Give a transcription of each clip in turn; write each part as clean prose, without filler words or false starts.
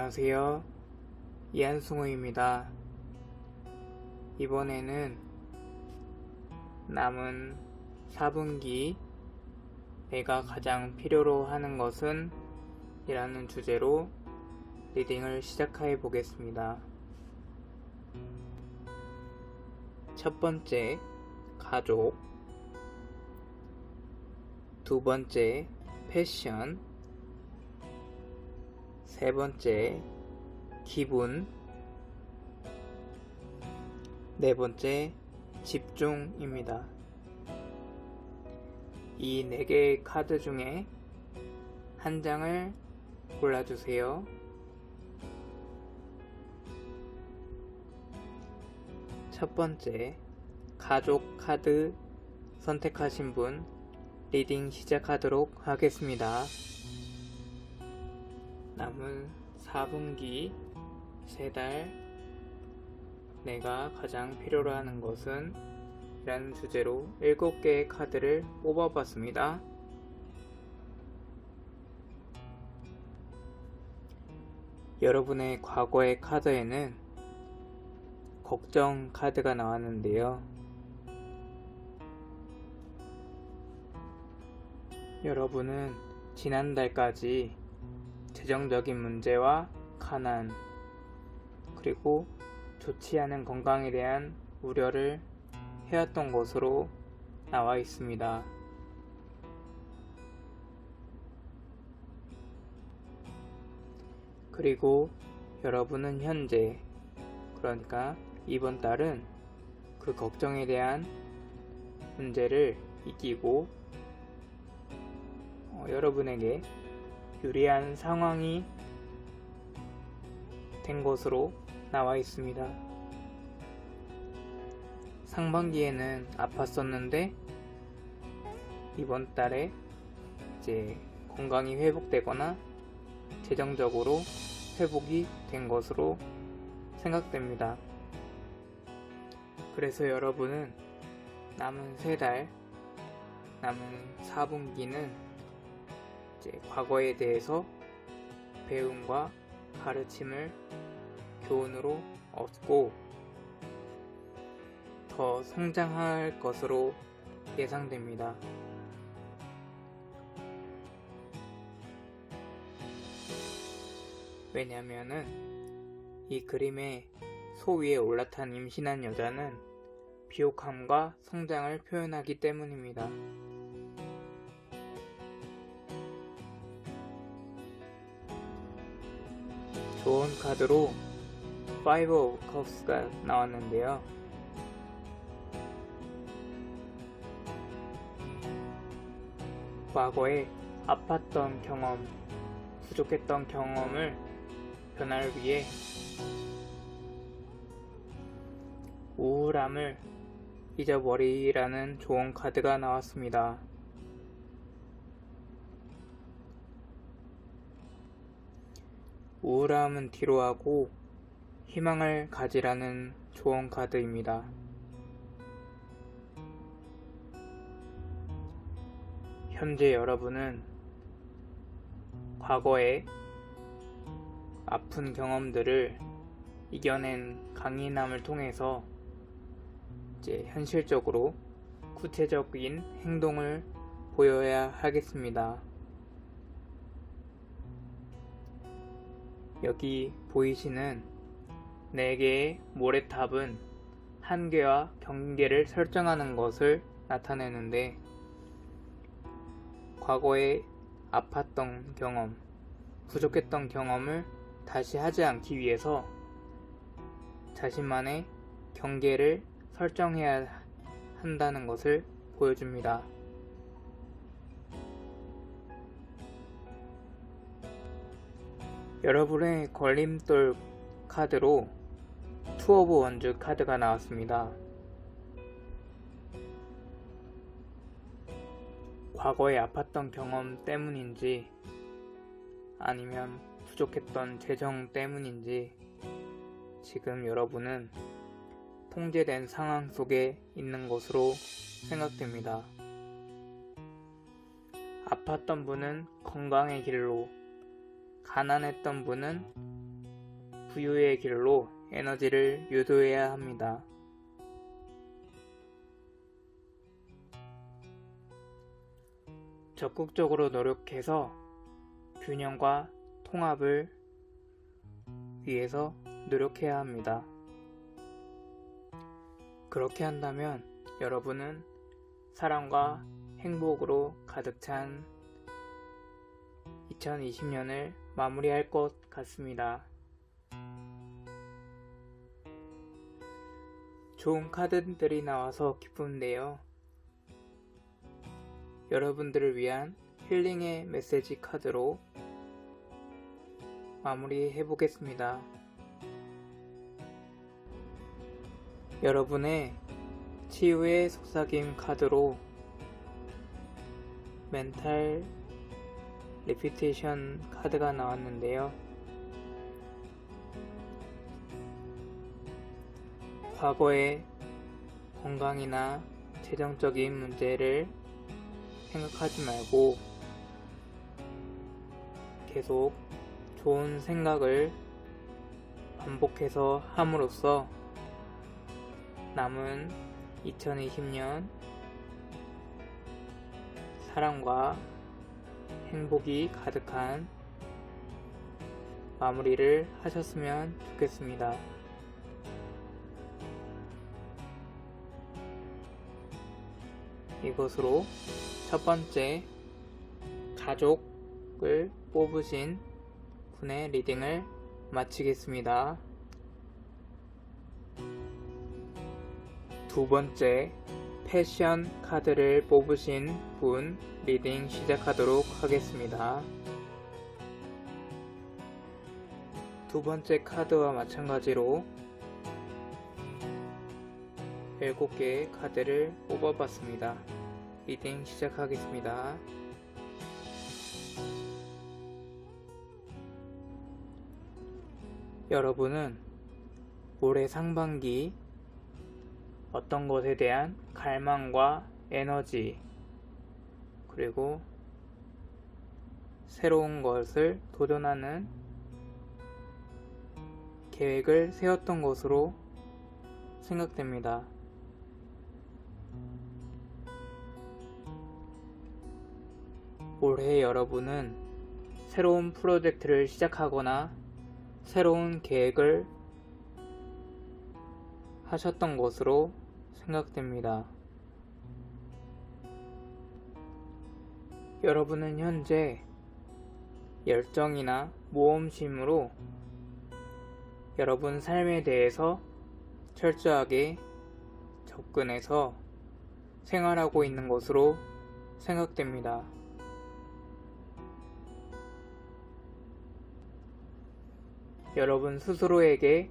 안녕하세요. 이한승우입니다. 이번에는 남은 4분기 내가 가장 필요로 하는 것은? 이라는 주제로 리딩을 시작해 보겠습니다. 첫 번째, 가족. 두 번째, 패션. 세 번째, 기분. 네 번째, 집중입니다. 이 4개의 카드 중에 한 장을 골라주세요. 첫 번째, 가족 카드 선택하신 분 리딩 시작하도록 하겠습니다. 남은 4분기 3달 내가 가장 필요로 하는 것은? 이라는 주제로 7개의 카드를 뽑아봤습니다. 여러분의 과거의 카드에는 걱정 카드가 나왔는데요. 여러분은 지난달까지 재정적인 문제와 가난, 그리고 좋지 않은 건강에 대한 우려를 해왔던 것으로 나와 있습니다. 그리고 여러분은 현재, 그러니까 이번 달은 그 걱정에 대한 문제를 이기고 여러분에게 유리한 상황이 된 것으로 나와 있습니다. 상반기에는 아팠었는데 이번 달에 이제 건강이 회복되거나 재정적으로 회복이 된 것으로 생각됩니다. 그래서 여러분은 남은 3달, 남은 4분기는 과거에 대해서 배움과 가르침을 교훈으로 얻고 더 성장할 것으로 예상됩니다. 왜냐면은 이 그림의 소 위에 올라탄 임신한 여자는 비옥함과 성장을 표현하기 때문입니다. 좋은 카드로 Five of Cups가 나왔는데요. 과거에 아팠던 경험, 부족했던 경험을 변화를 위해 우울함을 잊어버리라는 좋은 카드가 나왔습니다. 우울함은 뒤로하고 희망을 가지라는 좋은 카드입니다. 현재 여러분은 과거의 아픈 경험들을 이겨낸 강인함을 통해서 이제 현실적으로 구체적인 행동을 보여야 하겠습니다. 여기 보이시는 4개의 모래탑은 한계와 경계를 설정하는 것을 나타내는데, 과거에 아팠던 경험, 부족했던 경험을 다시 하지 않기 위해서 자신만의 경계를 설정해야 한다는 것을 보여줍니다. 여러분의 걸림돌 카드로 투 오브 원즈 카드가 나왔습니다. 과거에 아팠던 경험 때문인지 아니면 부족했던 재정 때문인지 지금 여러분은 통제된 상황 속에 있는 것으로 생각됩니다. 아팠던 분은 건강의 길로, 가난했던 분은 부유의 길로 에너지를 유도해야 합니다. 적극적으로 노력해서 균형과 통합을 위해서 노력해야 합니다. 그렇게 한다면 여러분은 사랑과 행복으로 가득 찬 2020년을 마무리할 것 같습니다. 좋은 카드들이 나와서 기쁜데요. 여러분들을 위한 힐링의 메시지 카드로 마무리해 보겠습니다. 여러분의 치유의 속삭임 카드로 멘탈 리피테이션 카드가 나왔는데요. 과거의 건강이나 재정적인 문제를 생각하지 말고 계속 좋은 생각을 반복해서 함으로써 남은 2020년 사랑과 행복이 가득한 마무리를 하셨으면 좋겠습니다. 이것으로 첫 번째 가족을 뽑으신 분의 리딩을 마치겠습니다. 두 번째 패션 카드를 뽑으신 분 리딩 시작하도록 하겠습니다. 두 번째 카드와 마찬가지로 7개의 카드를 뽑아봤습니다. 리딩 시작하겠습니다. 여러분은 올해 상반기 어떤 것에 대한 갈망과 에너지 그리고 새로운 것을 도전하는 계획을 세웠던 것으로 생각됩니다. 올해 여러분은 새로운 프로젝트를 시작하거나 새로운 계획을 하셨던 것으로 생각됩니다. 여러분은 현재 열정이나 모험심으로 여러분 삶에 대해서 철저하게 접근해서 생활하고 있는 것으로 생각됩니다. 여러분 스스로에게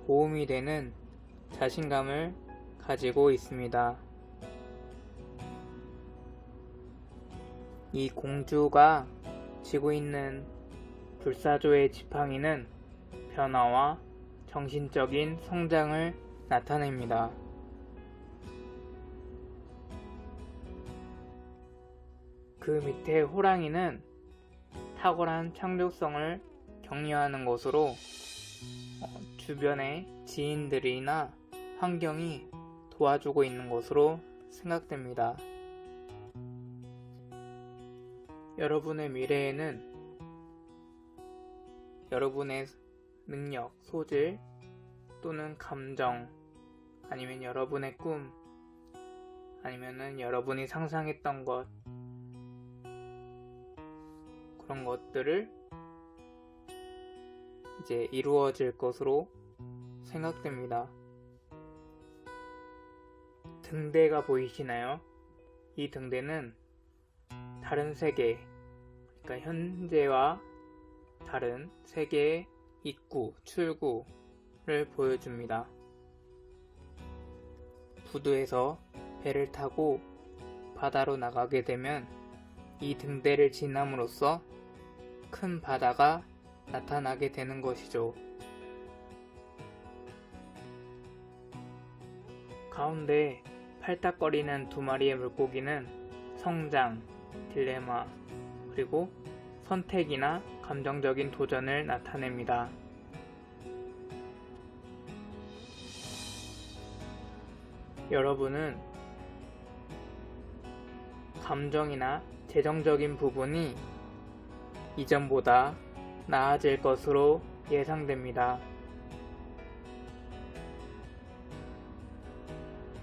도움이 되는 자신감을 가지고 있습니다. 이 공주가 지고 있는 불사조의 지팡이는 변화와 정신적인 성장을 나타냅니다. 그 밑에 호랑이는 탁월한 창조성을 격려하는 것으로 주변의 지인들이나 환경이 도와주고 있는 것으로 생각됩니다. 여러분의 미래에는 여러분의 능력, 소질 또는 감정 아니면 여러분의 꿈 아니면은 여러분이 상상했던 것 그런 것들을 이제 이루어질 것으로 생각됩니다. 등대가 보이시나요? 이 등대는 다른 세계, 그러니까 현재와 다른 세계의 입구, 출구를 보여줍니다. 부두에서 배를 타고 바다로 나가게 되면 이 등대를 지남으로써 큰 바다가 나타나게 되는 것이죠. 가운데 팔딱거리는 두 마리의 물고기는 성장, 딜레마, 그리고 선택이나 감정적인 도전을 나타냅니다. 여러분은 감정이나 재정적인 부분이 이전보다 나아질 것으로 예상됩니다.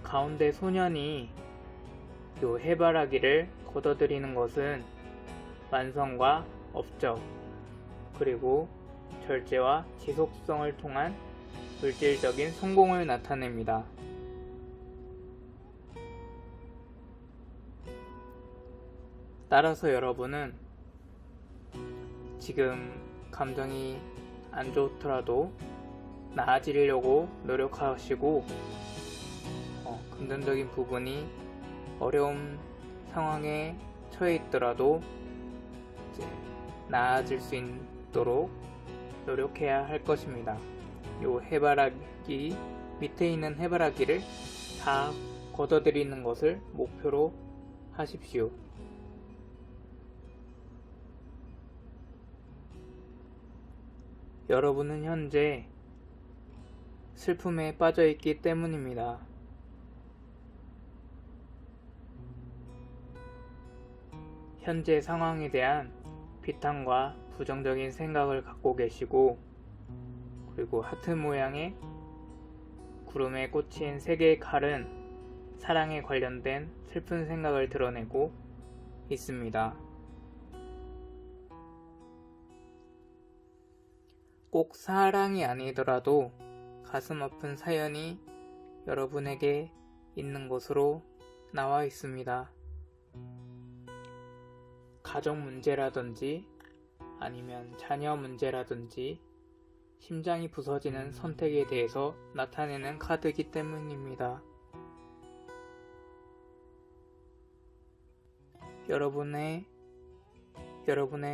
가운데 소년이 요 해바라기를 걷어들이는 것은 완성과 업적, 그리고 절제와 지속성을 통한 물질적인 성공을 나타냅니다. 따라서 여러분은 지금 감정이 안 좋더라도 나아지려고 노력하시고 금전적인 부분이 어려운 상황에 처해 있더라도 이제 나아질 수 있도록 노력해야 할 것입니다. 요 해바라기 밑에 있는 해바라기를 다 걷어들이는 것을 목표로 하십시오. 여러분은 현재 슬픔에 빠져 있기 때문입니다. 현재 상황에 대한 비탄과 부정적인 생각을 갖고 계시고, 그리고 하트 모양의 구름에 꽂힌 세 개의 칼은 사랑에 관련된 슬픈 생각을 드러내고 있습니다. 꼭 사랑이 아니더라도 가슴 아픈 사연이 여러분에게 있는 것으로 나와 있습니다. 가정 문제라든지 아니면 자녀 문제라든지 심장이 부서지는 선택에 대해서 나타내는 카드이기 때문입니다. 여러분의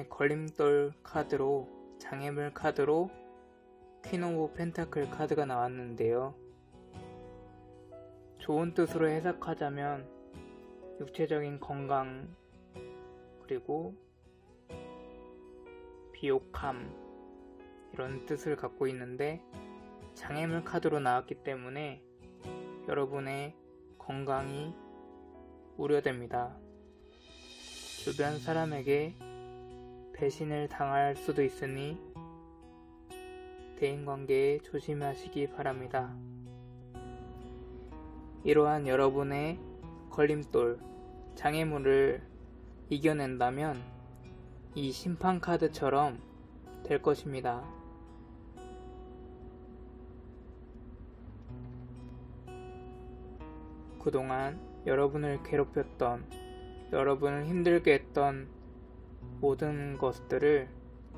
걸림돌 카드로, 장애물 카드로 퀸 오브 펜타클 카드가 나왔는데요. 좋은 뜻으로 해석하자면 육체적인 건강, 그리고 비옥함, 이런 뜻을 갖고 있는데, 장애물 카드로 나왔기 때문에 여러분의 건강이 우려됩니다. 주변 사람에게 배신을 당할 수도 있으니 대인관계에 조심하시기 바랍니다. 이러한 여러분의 걸림돌, 장애물을 이겨낸다면 이 심판 카드처럼 될 것입니다. 그동안 여러분을 괴롭혔던, 여러분을 힘들게 했던 모든 것들을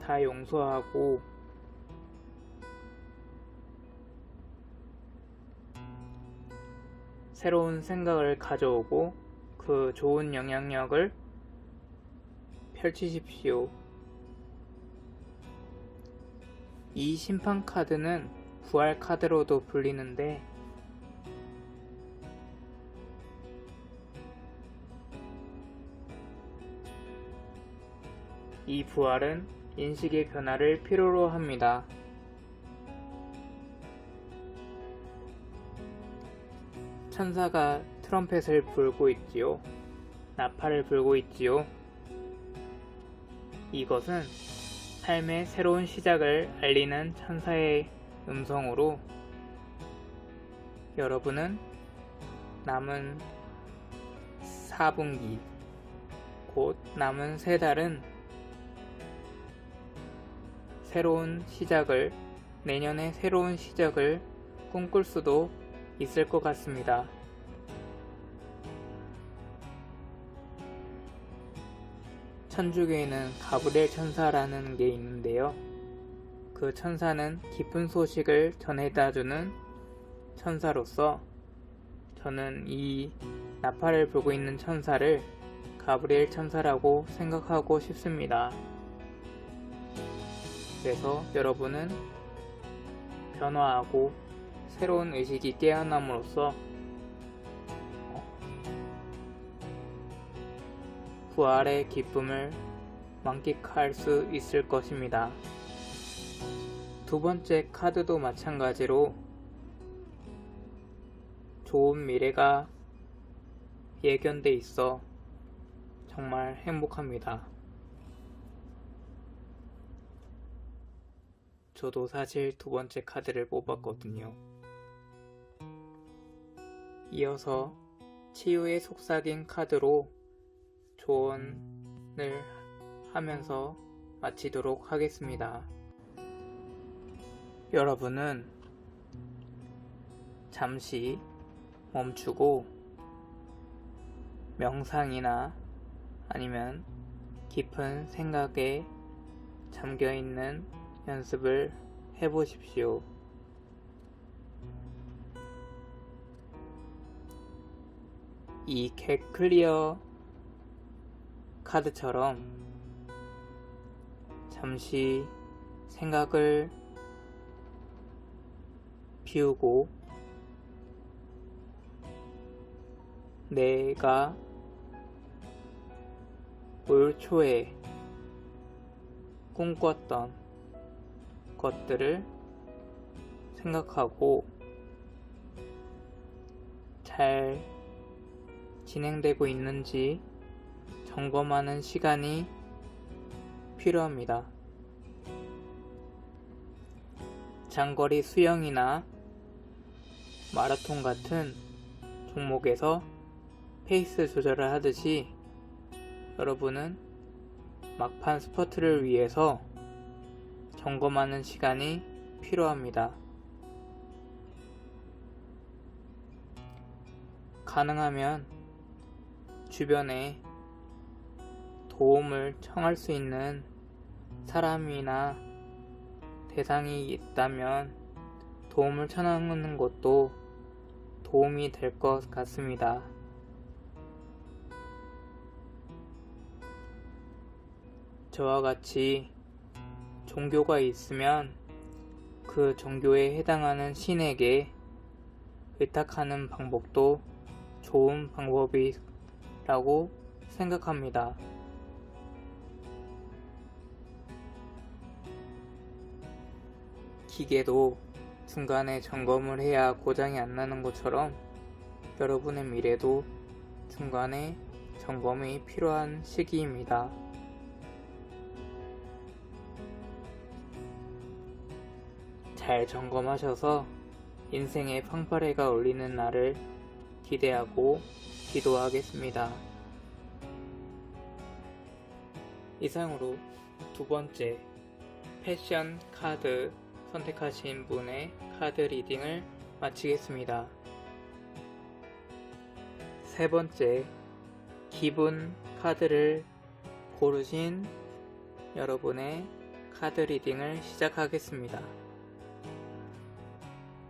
다 용서하고 새로운 생각을 가져오고 그 좋은 영향력을 펼치십시오. 이 심판 카드는 부활 카드로도 불리는데, 이 부활은 인식의 변화를 필요로 합니다. 천사가 트럼펫을 불고 있지요. 나팔을 불고 있지요. 이것은 삶의 새로운 시작을 알리는 천사의 음성으로 여러분은 남은 4분기, 곧 남은 3달은 내년에 새로운 시작을 꿈꿀 수도 있을 것 같습니다. 천주교에는 가브리엘 천사라는 게 있는데요. 그 천사는 기쁜 소식을 전해다주는 천사로서 저는 이 나팔을 불고 있는 천사를 가브리엘 천사라고 생각하고 싶습니다. 그래서 여러분은 변화하고 새로운 의식이 깨어남으로써 부활의 기쁨을 만끽할 수 있을 것입니다. 두 번째 카드도 마찬가지로 좋은 미래가 예견돼 있어 정말 행복합니다. 저도 사실 두 번째 카드를 뽑았거든요. 이어서 치유의 속삭임 카드로 조언을 하면서 마치도록 하겠습니다. 여러분은 잠시 멈추고 명상이나 아니면 깊은 생각에 잠겨있는 연습을 해보십시오. 이 겟 클리어 카드처럼 잠시 생각을 비우고 내가 올 초에 꿈꿨던 것들을 생각하고 잘 진행되고 있는지 점검하는 시간이 필요합니다. 장거리 수영이나 마라톤 같은 종목에서 페이스 조절을 하듯이 여러분은 막판 스퍼트를 위해서 점검하는 시간이 필요합니다. 가능하면 주변에 도움을 청할 수 있는 사람이나 대상이 있다면 도움을 청하는 것도 도움이 될 것 같습니다. 저와 같이 종교가 있으면 그 종교에 해당하는 신에게 의탁하는 방법도 좋은 방법이라고 생각합니다. 기계도 중간에 점검을 해야 고장이 안 나는 것처럼 여러분의 미래도 중간에 점검이 필요한 시기입니다. 잘 점검하셔서 인생의 팡파레가 울리는 날을 기대하고 기도하겠습니다. 이상으로 두 번째 패션 카드 선택하신 분의 카드 리딩을 마치겠습니다. 세 번째 기분 카드를 고르신 여러분의 카드 리딩을 시작하겠습니다.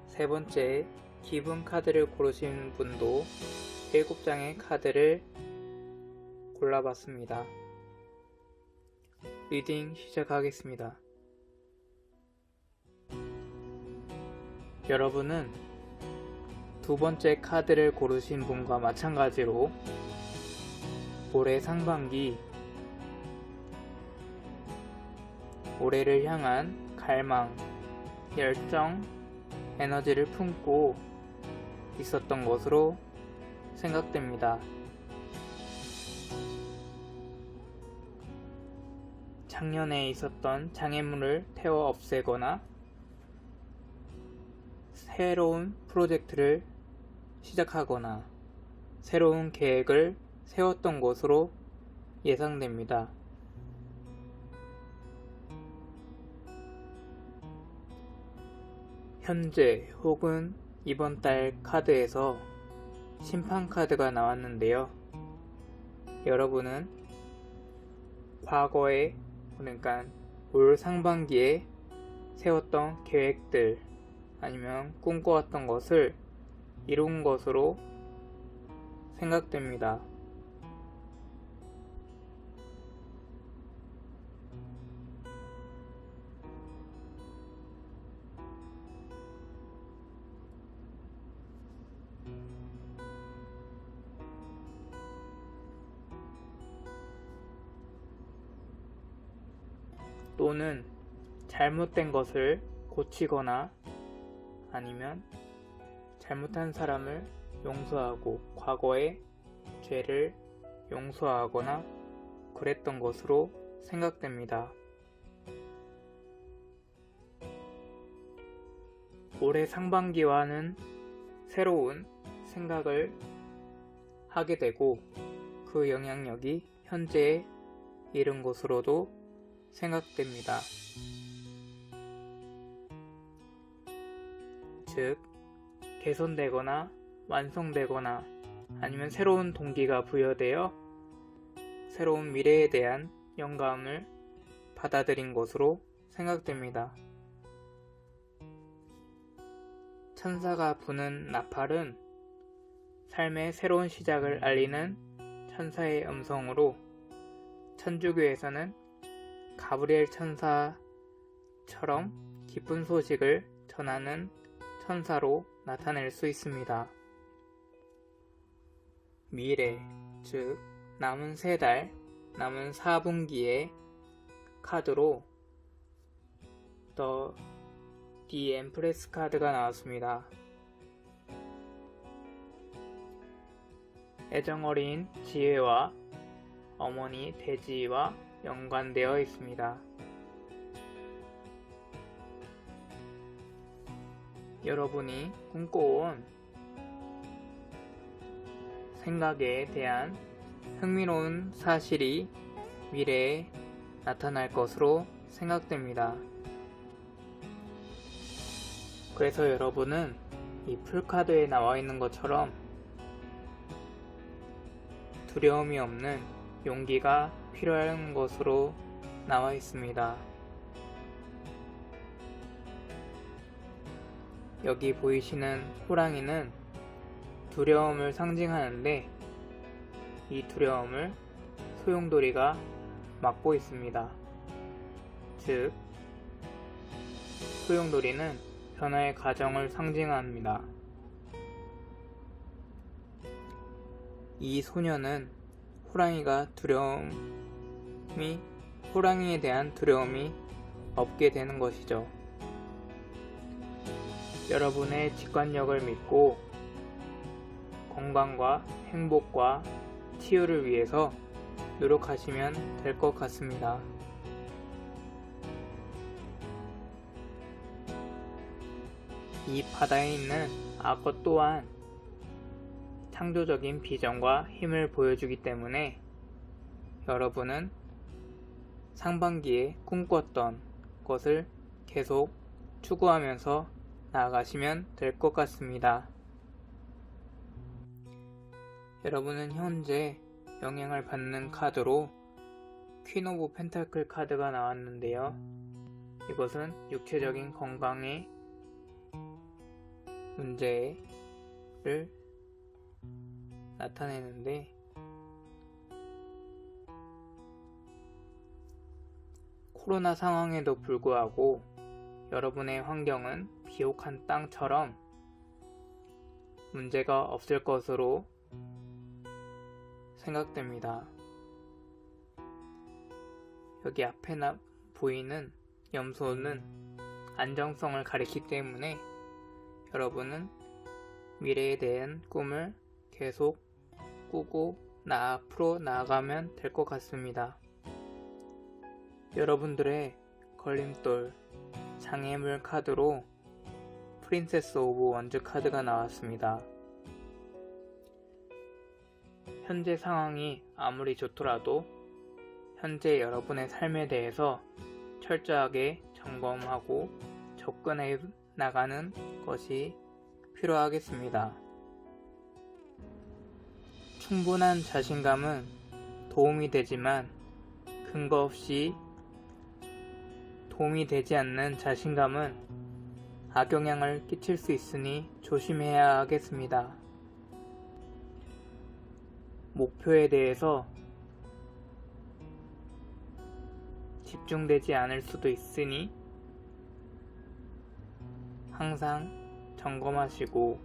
세 번째 기분 카드를 고르신 분도 7장의 카드를 골라봤습니다. 리딩 시작하겠습니다. 여러분은 두 번째 카드를 고르신 분과 마찬가지로 올해 상반기 올해를 향한 갈망, 열정, 에너지를 품고 있었던 것으로 생각됩니다. 작년에 있었던 장애물을 태워 없애거나 새로운 프로젝트를 시작하거나 새로운 계획을 세웠던 것으로 예상됩니다. 현재 혹은 이번 달 카드에서 심판 카드가 나왔는데요. 여러분은 과거에 그러니까 올 상반기에 세웠던 계획들 아니면 꿈꿔왔던 것을 이룬 것으로 생각됩니다. 또는 잘못된 것을 고치거나 아니면 잘못한 사람을 용서하고 과거의 죄를 용서하거나 그랬던 것으로 생각됩니다. 올해 상반기와는 새로운 생각을 하게 되고 그 영향력이 현재에 이른 것으로도 생각됩니다. 즉, 개선되거나 완성되거나 아니면 새로운 동기가 부여되어 새로운 미래에 대한 영감을 받아들인 것으로 생각됩니다. 천사가 부는 나팔은 삶의 새로운 시작을 알리는 천사의 음성으로 천주교에서는 가브리엘 천사처럼 기쁜 소식을 전하는 천사로 나타낼 수 있습니다. 미래, 즉 남은 3달, 남은 4분기의 카드로 디 엠프레스 카드가 나왔습니다. 애정어린 지혜와 어머니 대지와 연관되어 있습니다. 여러분이 꿈꿔온 생각에 대한 흥미로운 사실이 미래에 나타날 것으로 생각됩니다. 그래서 여러분은 이 풀카드에 나와 있는 것처럼 두려움이 없는 용기가 필요한 것으로 나와 있습니다. 여기 보이시는 호랑이는 두려움을 상징하는데 이 두려움을 소용돌이가 막고 있습니다. 즉, 소용돌이는 변화의 과정을 상징합니다. 이 소녀는 호랑이에 대한 두려움이 없게 되는 것이죠. 여러분의 직관력을 믿고 건강과 행복과 치유를 위해서 노력하시면 될 것 같습니다. 이 바다에 있는 악어 또한 창조적인 비전과 힘을 보여주기 때문에 여러분은 상반기에 꿈꿨던 것을 계속 추구하면서 나아가시면 될 것 같습니다. 여러분은 현재 영향을 받는 카드로 퀸 오브 펜타클 카드가 나왔는데요. 이것은 육체적인 건강의 문제를 나타내는데 코로나 상황에도 불구하고 여러분의 환경은 비옥한 땅처럼 문제가 없을 것으로 생각됩니다. 여기 앞에 보이는 염소는 안정성을 가리키기 때문에 여러분은 미래에 대한 꿈을 계속 꾸고 앞으로 나아가면 될 것 같습니다. 여러분들의 걸림돌, 장애물 카드로 프린세스 오브 원즈 카드가 나왔습니다. 현재 상황이 아무리 좋더라도 현재 여러분의 삶에 대해서 철저하게 점검하고 접근해 나가는 것이 필요하겠습니다. 충분한 자신감은 도움이 되지만 근거 없이 도움이 되지 않는 자신감은 악영향을 끼칠 수 있으니 조심해야 하겠습니다. 목표에 대해서 집중되지 않을 수도 있으니 항상 점검하시고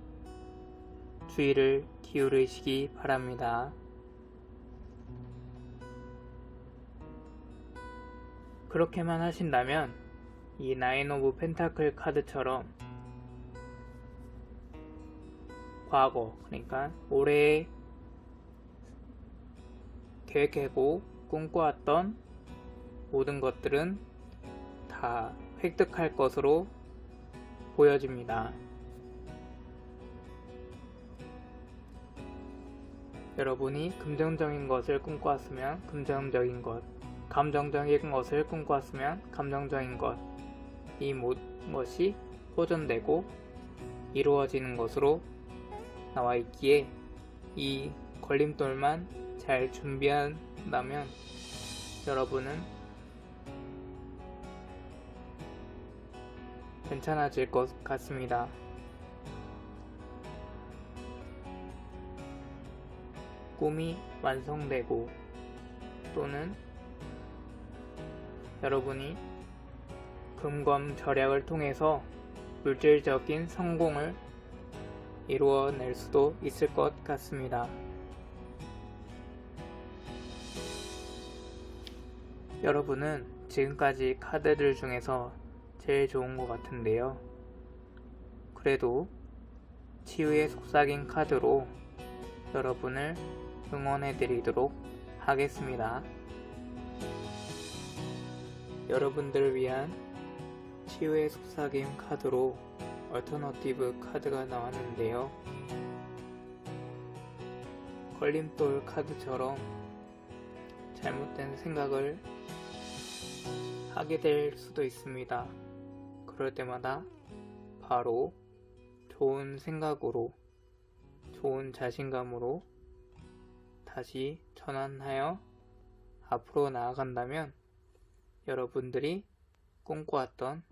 주의를 기울이시기 바랍니다. 그렇게만 하신다면 이 나인 오브 펜타클 카드처럼 과거, 그러니까 올해 계획하고 꿈꿔왔던 모든 것들은 다 획득할 것으로 보여집니다. 여러분이 긍정적인 것을 꿈꿔왔으면 긍정적인 것, 감정적인 것을 꿈꿔왔으면 감정적인 것, 이 모든 것이 호전되고 이루어지는 것으로 나와 있기에 이 걸림돌만 잘 준비한다면 여러분은 괜찮아질 것 같습니다. 꿈이 완성되고 또는 여러분이 금검 절약을 통해서 물질적인 성공을 이루어낼 수도 있을 것 같습니다. 여러분은 지금까지 카드들 중에서 제일 좋은 것 같은데요. 그래도 치유의 속삭임 카드로 여러분을 응원해 드리도록 하겠습니다. 여러분들을 위한 치유의 속삭임 카드로 얼터너티브 카드가 나왔는데요. 걸림돌 카드처럼 잘못된 생각을 하게 될 수도 있습니다. 그럴 때마다 바로 좋은 생각으로, 좋은 자신감으로 다시 전환하여 앞으로 나아간다면 여러분들이 꿈꿔왔던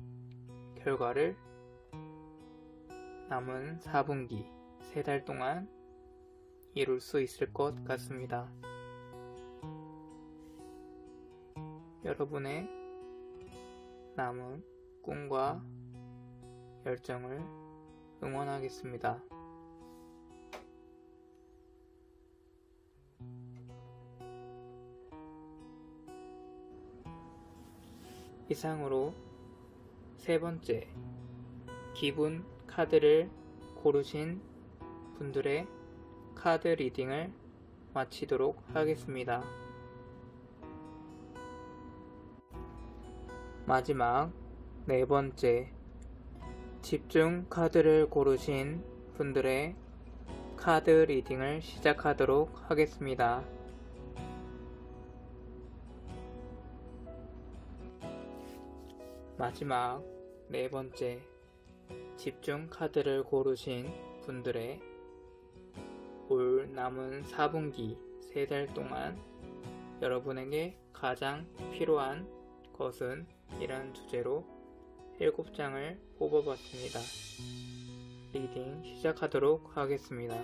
결과를 남은 4분기, 3달 동안 이룰 수 있을 것 같습니다. 여러분의 남은 꿈과 열정을 응원하겠습니다. 이상으로 3번째 기분 카드를 고르신 분들의 카드 리딩을 마치도록 하겠습니다. 마지막 4번째 집중 카드를 고르신 분들의 카드 리딩을 시작하도록 하겠습니다. 마지막 4번째 집중 카드를 고르신 분들의 올 남은 4분기 3달 동안 여러분에게 가장 필요한 것은 이란 주제로 7장을 뽑아봤습니다. 리딩 시작하도록 하겠습니다.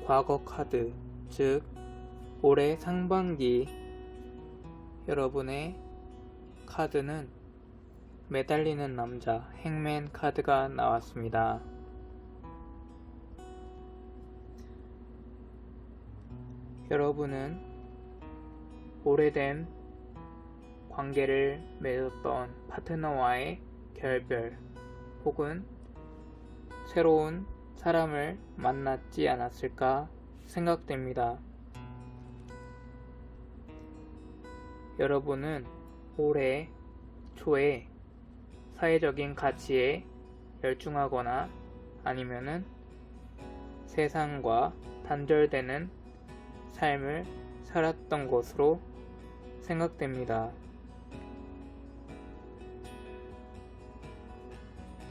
과거 카드, 즉 올해 상반기 여러분의 카드는 매달리는 남자, 행맨 카드가 나왔습니다. 여러분은 오래된 관계를 맺었던 파트너와의 결별 혹은 새로운 사람을 만났지 않았을까 생각됩니다. 여러분은 올해 초에 사회적인 가치에 열중하거나 아니면은 세상과 단절되는 삶을 살았던 것으로 생각됩니다.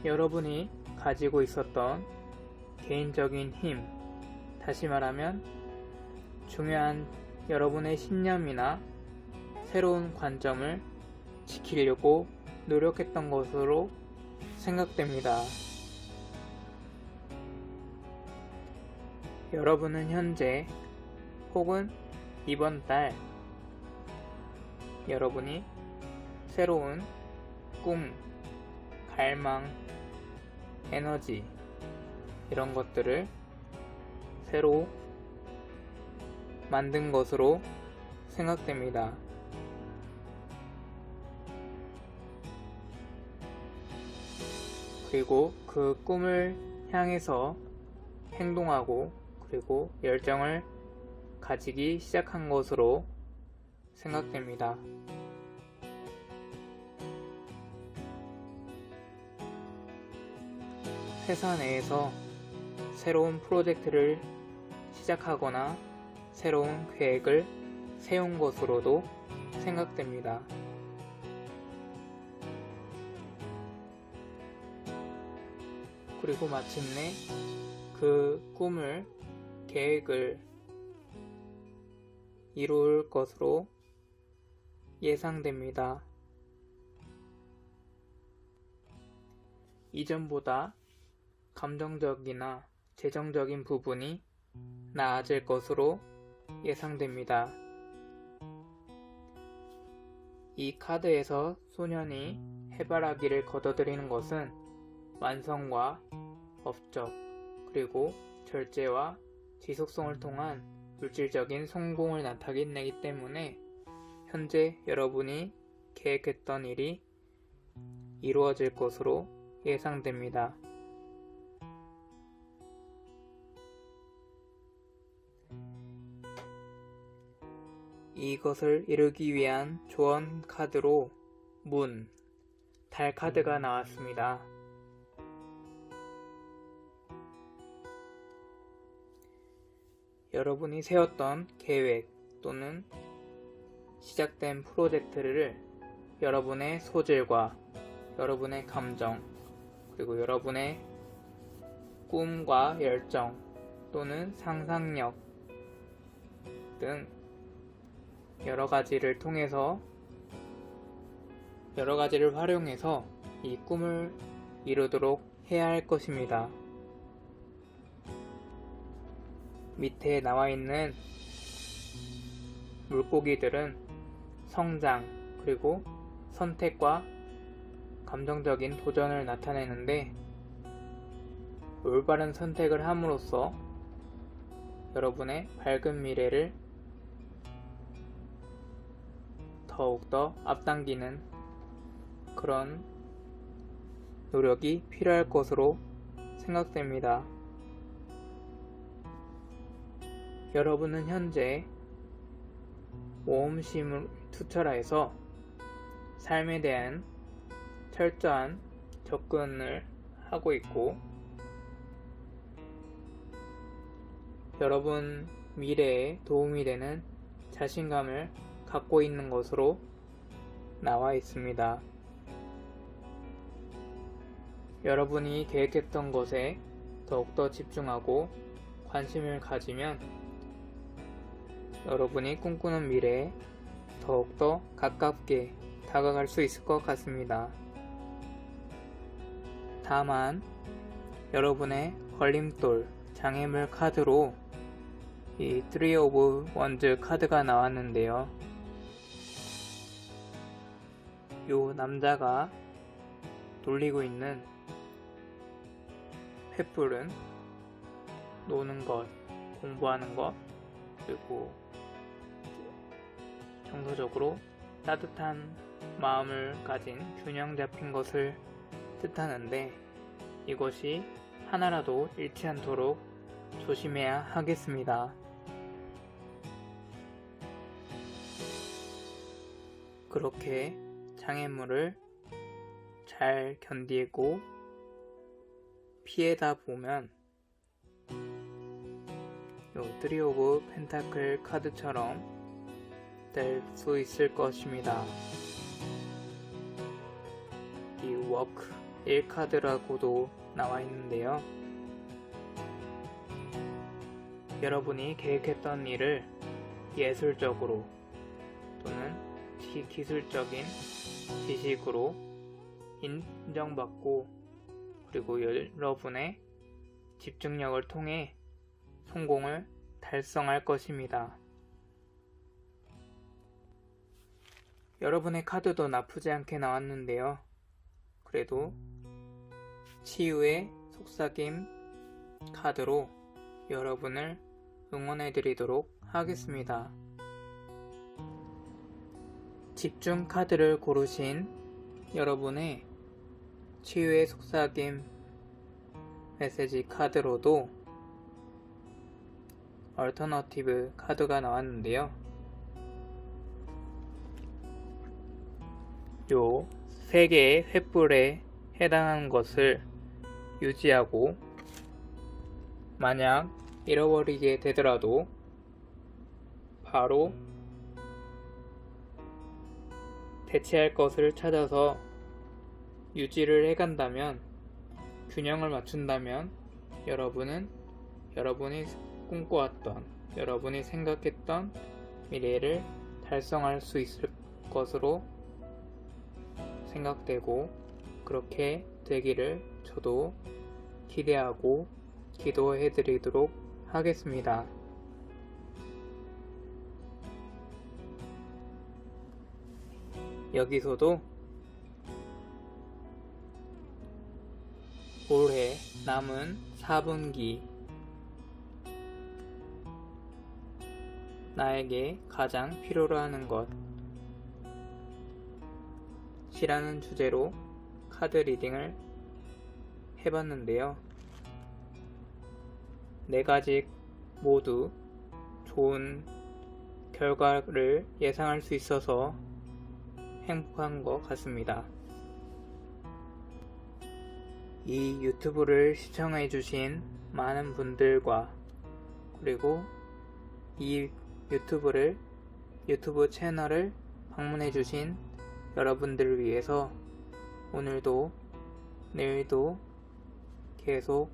여러분이 가지고 있었던 개인적인 힘, 다시 말하면 중요한 여러분의 신념이나 새로운 관점을 지키려고 노력했던 것으로 생각됩니다. 여러분은 현재 혹은 이번 달 여러분이 새로운 꿈, 갈망, 에너지 이런 것들을 새로 만든 것으로 생각됩니다. 그리고 그 꿈을 향해서 행동하고 그리고 열정을 가지기 시작한 것으로 생각됩니다. 회사 내에서 새로운 프로젝트를 시작하거나 새로운 계획을 세운 것으로도 생각됩니다. 그리고 마침내 그 꿈을, 계획을 이룰 것으로 예상됩니다. 이전보다 감정적이나 재정적인 부분이 나아질 것으로 예상됩니다. 이 카드에서 소년이 해바라기를 걷어들이는 것은 완성과 업적, 그리고 절제와 지속성을 통한 물질적인 성공을 나타내기 때문에 현재 여러분이 계획했던 일이 이루어질 것으로 예상됩니다. 이것을 이루기 위한 조언 카드로 문, 달 카드가 나왔습니다. 여러분이 세웠던 계획 또는 시작된 프로젝트를 여러분의 소질과 여러분의 감정, 그리고 여러분의 꿈과 열정 또는 상상력 등 여러 가지를 활용해서 이 꿈을 이루도록 해야 할 것입니다. 밑에 나와 있는 물고기들은 성장, 그리고 선택과 감정적인 도전을 나타내는데, 올바른 선택을 함으로써 여러분의 밝은 미래를 더욱더 앞당기는 그런 노력이 필요할 것으로 생각됩니다. 여러분은 현재 모험심을 투철해서 삶에 대한 철저한 접근을 하고 있고, 여러분 미래에 도움이 되는 자신감을 갖고 있는 것으로 나와 있습니다. 여러분이 계획했던 것에 더욱더 집중하고 관심을 가지면 여러분이 꿈꾸는 미래에 더욱더 가깝게 다가갈 수 있을 것 같습니다. 다만 여러분의 걸림돌, 장애물 카드로 이 3 of Wands 카드가 나왔는데요. 요 남자가 돌리고 있는 횃불은 노는 것, 공부하는 것, 그리고 정서적으로 따뜻한 마음을 가진 균형 잡힌 것을 뜻하는데, 이것이 하나라도 잃지 않도록 조심해야 하겠습니다. 그렇게 장애물을 잘 견디고 피해다 보면 요 3 of 펜타클 카드처럼 될 수 있을 것입니다. 이 워크 1카드라고도 나와 있는데요. 여러분이 계획했던 일을 예술적으로 또는 기술적인 지식으로 인정받고, 그리고 여러분의 집중력을 통해 성공을 달성할 것입니다. 여러분의 카드도 나쁘지 않게 나왔는데요. 그래도 치유의 속삭임 카드로 여러분을 응원해드리도록 하겠습니다. 집중 카드를 고르신 여러분의 치유의 속삭임 메시지 카드로도 얼터너티브 카드가 나왔는데요. 요 3개의 횃불에 해당하는 것을 유지하고 만약 잃어버리게 되더라도 바로 대체할 것을 찾아서 유지를 해간다면, 균형을 맞춘다면 여러분이 꿈꿔왔던, 여러분이 생각했던 미래를 달성할 수 있을 것으로 생각되고, 그렇게 되기를 저도 기대하고 기도해드리도록 하겠습니다. 여기서도 올해 남은 4분기 나에게 가장 필요로 하는 것이라는 주제로 카드 리딩을 해봤는데요. 4가지 모두 좋은 결과를 예상할 수 있어서 행복한 것 같습니다. 이 유튜브를 시청해주신 많은 분들과, 그리고 이 유튜브 채널을 방문해주신 여러분들을 위해서 오늘도 내일도 계속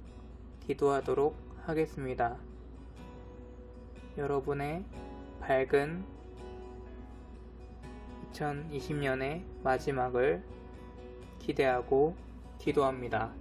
기도하도록 하겠습니다. 여러분의 밝은 2020년의 마지막을 기대하고 기도합니다.